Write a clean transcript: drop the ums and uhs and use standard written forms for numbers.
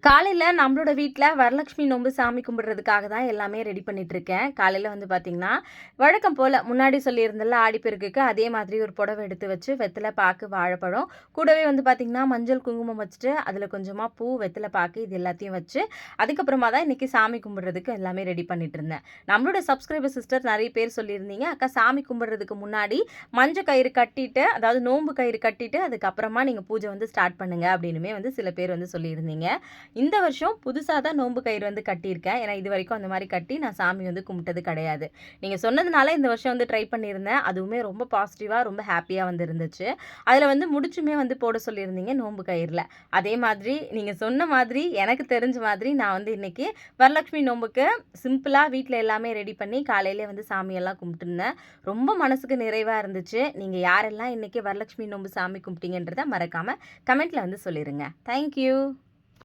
காலையில நம்மளோட வீட்ல வரலட்சுமி நோன்பு சாமி கும்பிடுறதுக்காக தான் எல்லாமே ரெடி பண்ணிட்டுருக்கேன். காலையில வந்து பார்த்தீங்கன்னா, வழக்கம் போல முன்னாடி சொல்லியிருந்தேன்ல ஆடிப்பெருக்குக்கு அதே மாதிரி ஒரு புடவ எடுத்து வச்சு, வெத்தல, பாக்கு, வாழைப்பழம் கூடவே வந்து பார்த்தீங்கன்னா, மஞ்சள், குங்குமம் வச்சுட்டு, அதில கொஞ்சமா பூ, வெத்தல பாக்கு இது எல்லாத்தையும் வச்சு, அதுக்கப்புறமா தான் இன்னைக்கு சாமி கும்பிடுறதுக்கு எல்லாமே ரெடி பண்ணிட்டுருந்தேன். நம்மளோட சப்ஸ்கிரைபர் சிஸ்டர் நெறைய பேர் சொல்லியிருந்தீங்க, "அக்கா சாமி கும்பிடுறதுக்கு முன்னாடி மஞ்ச கயிறு கட்டிட்டு, அதாவது நோன்பு கயிறு கட்டிட்டு, அதுக்கப்புறமா நீங்க பூஜை வந்து ஸ்டார்ட் பண்ணுங்க." அப்படின்னுமே வந்து சில பேர் வந்து சொல்லியிருந்தீங்க. இந்த வருஷம் புதுசா தான் நோன்பு கயிறு வந்து கட்டியிருக்கேன். ஏன்னா, இதுவரைக்கும் அந்த மாரி கட்டி நான் சாமி வந்து கும்பிட்டது கிடையாது. நீங்க சொன்னதுனால இந்த வருஷம் வந்து ட்ரை பண்ணியிருந்தேன். அதுவுமே ரொம்ப பாசிட்டிவா, ரொம்ப ஹேப்பியா வந்து இருந்துச்சு. அதில வந்து முடிச்சுமே வந்து போட சொல்லியிருந்தீங்க நோன்பு கயிறுல. அதே மாதிரி நீங்க சொன்ன மாதிரி எனக்கு தெரிஞ்ச மாதிரி நான் வந்து இன்னைக்கு வரலட்சுமி நோன்புக்கு சிம்பிளா வீட்ல எல்லாமே ரெடி பண்ணி காலையிலே வந்து சாமியெல்லாம் கும்பிட்டுருந்தேன். ரொம்ப மனசுக்கு நிறைவா இருந்துச்சு. நீங்க யாரெல்லாம் இன்னைக்கு வரலட்சுமி நோன்பு சாமி கும்பிட்டீங்கன்றத மறக்காம கமெண்ட்ல வந்து சொல்லிருங்க. Thank you.